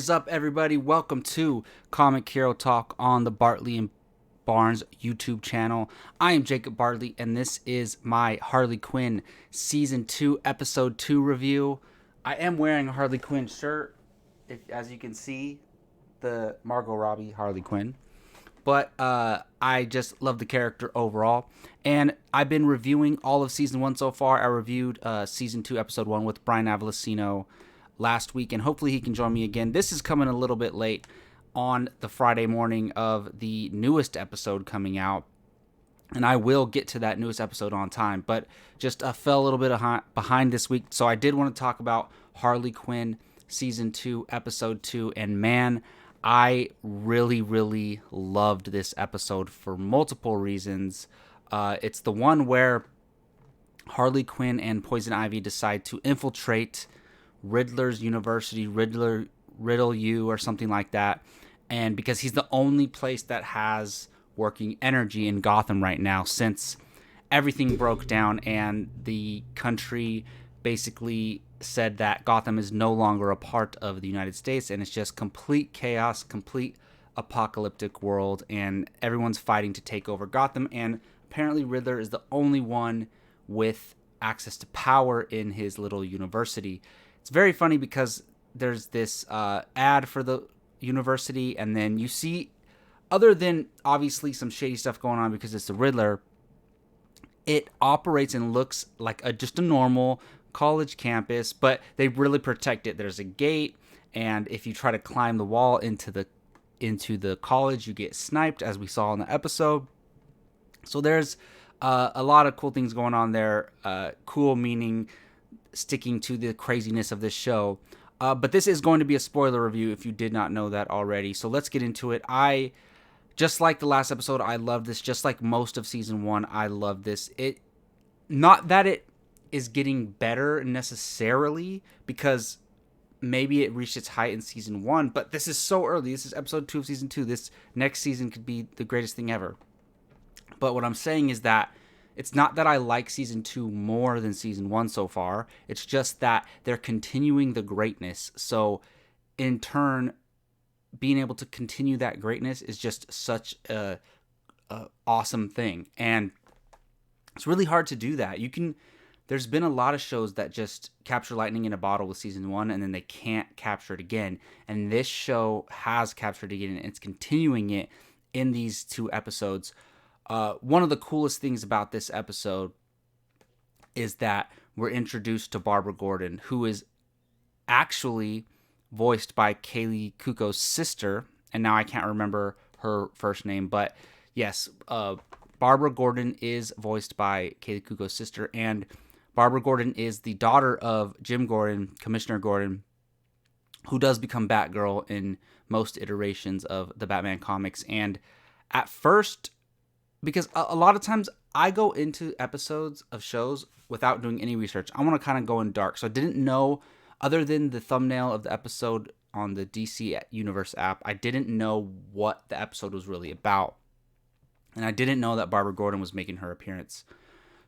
is up, everybody? Welcome to Comic Hero Talk on the Bartley and Barnes YouTube channel. I am Jacob Bartley, and this is my Harley Quinn Season 2, Episode 2 review. I am wearing a Harley Quinn shirt, as you can see, the Margot Robbie Harley Quinn. But I just love the character overall. And I've been reviewing all of Season 1 so far. I reviewed Season 2, Episode 1 with Brian Avalosino last week, and hopefully he can join me again. This is coming a little bit late on the Friday morning of the newest episode coming out, and I will get to that newest episode on time, but just fell a little bit behind this week, so I did want to talk about Harley Quinn Season 2, Episode 2, and man, I really loved this episode for multiple reasons. It's the one where Harley Quinn and Poison Ivy decide to infiltrate Riddler's university, Riddle U or something like that, and because he's the only place that has working energy in Gotham right now, since everything broke down and the country basically said that Gotham is no longer a part of the United States and it's just complete chaos, complete apocalyptic world, and everyone's fighting to take over Gotham, and apparently Riddler is the only one with access to power in his little university. It's very funny because there's this ad for the university, and then you see, other than obviously some shady stuff going on because it's the Riddler, it operates and looks like just a normal college campus, but they really protect it. There's a gate, and if you try to climb the wall into the college, you get sniped, as we saw in the episode. So there's a lot of cool things going on there. Cool meaning sticking to the craziness of this show. But this is going to be a spoiler review if you did not know that already. So let's get into it. Just like the last episode, I love this. Just like most of Season 1, I love this. Not that it is getting better necessarily, because maybe it reached its height in Season 1, but this is so early. This is Episode 2 of Season 2. This next season could be the greatest thing ever. But what I'm saying is that it's not that I like Season 2 more than Season 1 so far. It's just that they're continuing the greatness. So, in turn, being able to continue that greatness is just such a awesome thing. And it's really hard to do that. There's been a lot of shows that just capture lightning in a bottle with Season 1, and then they can't capture it again. And this show has captured it again, and it's continuing it in these 2 episodes. One of the coolest things about this episode is that we're introduced to Barbara Gordon, who is actually voiced by Kaylee Cuoco's sister, and now I can't remember her first name, but yes, Barbara Gordon is voiced by Kaylee Cuoco's sister, and Barbara Gordon is the daughter of Jim Gordon, Commissioner Gordon, who does become Batgirl in most iterations of the Batman comics. And at first, because a lot of times I go into episodes of shows without doing any research. I want to kind of go in dark. So I didn't know, other than the thumbnail of the episode on the DC Universe app, I didn't know what the episode was really about. And I didn't know that Barbara Gordon was making her appearance.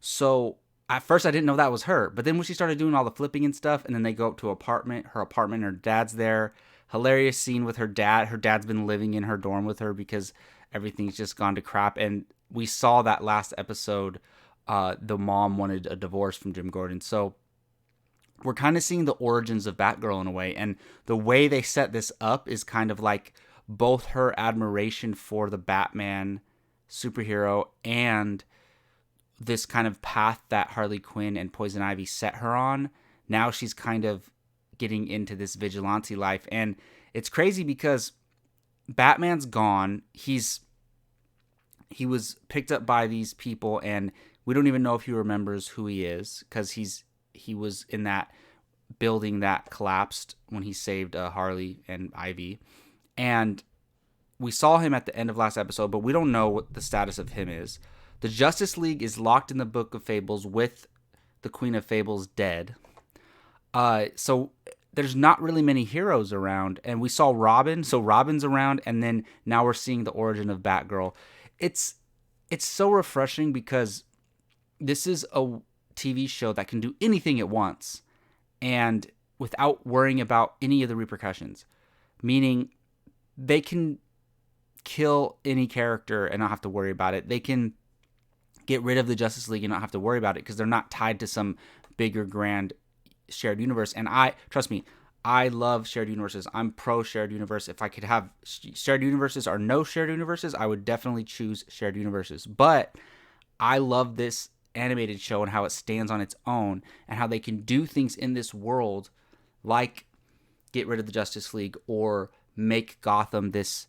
So at first I didn't know that was her. But then when she started doing all the flipping and stuff, and then they go up to her apartment, her dad's there. Hilarious scene with her dad. Her dad's been living in her dorm with her because everything's just gone to crap. And we saw that last episode, the mom wanted a divorce from Jim Gordon. So we're kind of seeing the origins of Batgirl in a way. And the way they set this up is kind of like both her admiration for the Batman superhero and this kind of path that Harley Quinn and Poison Ivy set her on. Now she's kind of getting into this vigilante life. And it's crazy because Batman's gone. He was picked up by these people, and we don't even know if he remembers who he is, because he was in that building that collapsed when he saved Harley and Ivy. And we saw him at the end of last episode, but we don't know what the status of him is. The Justice League is locked in the Book of Fables with the Queen of Fables dead. So there's not really many heroes around. And we saw Robin, so Robin's around, and then now we're seeing the origin of Batgirl. It's so refreshing because this is a TV show that can do anything it wants and without worrying about any of the repercussions. meaning they can kill any character and not have to worry about it. They can get rid of the Justice League and not have to worry about it because they're not tied to some bigger, grand shared universe. And trust me, I love shared universes. I'm pro shared universe. If I could have shared universes or no shared universes, I would definitely choose shared universes. But I love this animated show and how it stands on its own and how they can do things in this world like get rid of the Justice League or make Gotham this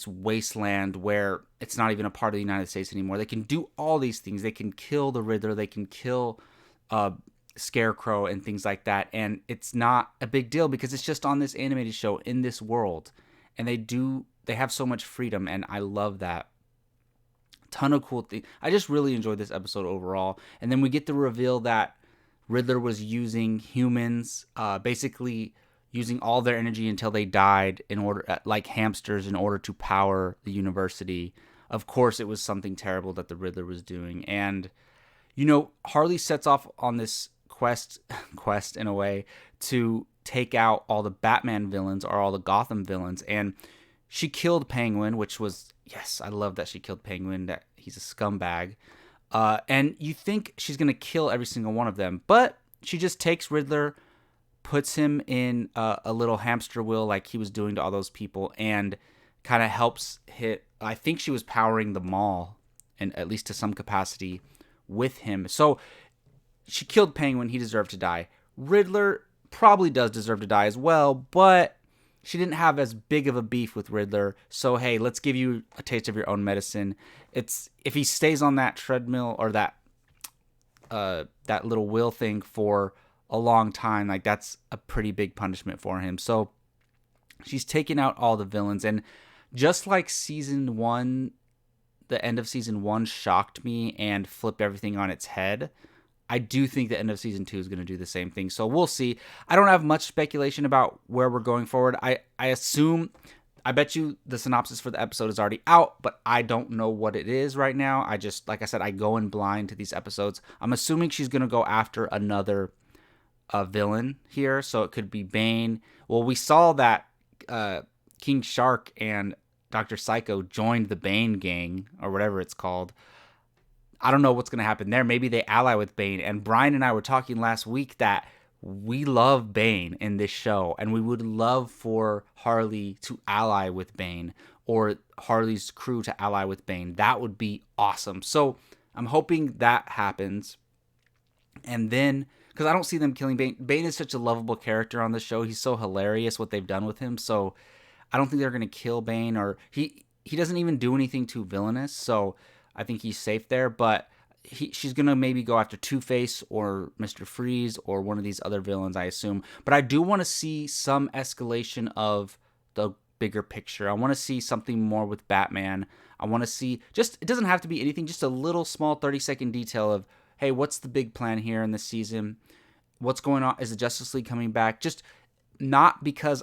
wasteland where it's not even a part of the United States anymore. They can do all these things. They can kill the Riddler. They can kill Scarecrow and things like that. And it's not a big deal because it's just on this animated show in this world. And they have so much freedom, and I love that. Ton of cool things. I just really enjoyed this episode overall. And then we get the reveal that Riddler was using humans, basically using all their energy until they died in order, like hamsters, in order to power the university. Of course, it was something terrible that the Riddler was doing. And, Harley sets off on this quest in a way to take out all the Batman villains or all the Gotham villains. And she killed Penguin, which was, yes, I love that she killed Penguin, that he's a scumbag. And you think she's going to kill every single one of them. But she just takes Riddler, puts him in a little hamster wheel like he was doing to all those people, and kind of helps hit. I think she was powering the mall, and at least to some capacity, with him. So she killed Penguin. He deserved to die. Riddler probably does deserve to die as well, but she didn't have as big of a beef with Riddler. So hey, let's give you a taste of your own medicine. If he stays on that treadmill or that little wheel thing for a long time, like that's a pretty big punishment for him. So she's taken out all the villains, and just like season 1, the end of season 1 shocked me and flipped everything on its head, I do think the end of season 2 is going to do the same thing. So we'll see. I don't have much speculation about where we're going forward. I bet you the synopsis for the episode is already out, but I don't know what it is right now. Like I said, I go in blind to these episodes. I'm assuming she's going to go after another villain here, so it could be Bane. Well, we saw that King Shark and Dr. Psycho joined the Bane gang, or whatever it's called. I don't know what's going to happen there. Maybe they ally with Bane. And Brian and I were talking last week that we love Bane in this show, and we would love for Harley to ally with Bane, or Harley's crew to ally with Bane. That would be awesome. So I'm hoping that happens. And then, because I don't see them killing Bane. Bane is such a lovable character on the show. He's so hilarious what they've done with him. So I don't think they're going to kill Bane, or he doesn't even do anything too villainous. So I think he's safe there. But she's going to maybe go after Two-Face or Mr. Freeze or one of these other villains, I assume. But I do want to see some escalation of the bigger picture. I want to see something more with Batman. I want to see, it doesn't have to be anything, just a little small 30-second detail of, hey, what's the big plan here in this season? What's going on? Is the Justice League coming back? Just not because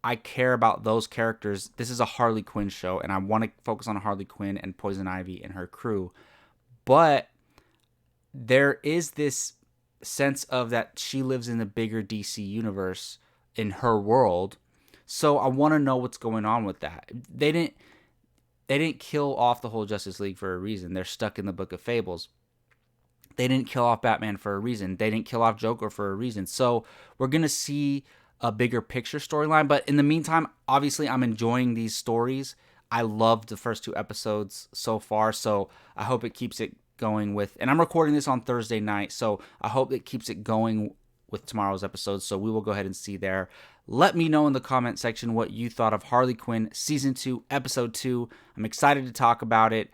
I care about those characters. This is a Harley Quinn show, and I want to focus on Harley Quinn and Poison Ivy and her crew. But there is this sense of that she lives in the bigger DC universe in her world. So I want to know what's going on with that. They didn't kill off the whole Justice League for a reason. They're stuck in the Book of Fables. They didn't kill off Batman for a reason. They didn't kill off Joker for a reason. So we're going to see a bigger picture storyline. But in the meantime, obviously, I'm enjoying these stories. I loved the first 2 episodes so far. So I hope it keeps it going with... And I'm recording this on Thursday night. So I hope it keeps it going with tomorrow's episode. So we will go ahead and see there. Let me know in the comment section what you thought of Harley Quinn Season 2, Episode 2. I'm excited to talk about it.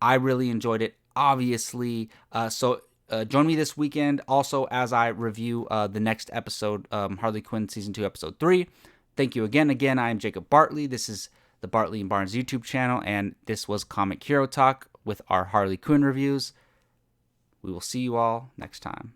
I really enjoyed it, obviously. So join me this weekend also as I review the next episode, Harley Quinn Season 2, Episode 3. Thank you again. I am Jacob Bartley. This is the Bartley and Barnes YouTube channel, and this was Comic Hero Talk with our Harley Quinn reviews. We will see you all next time.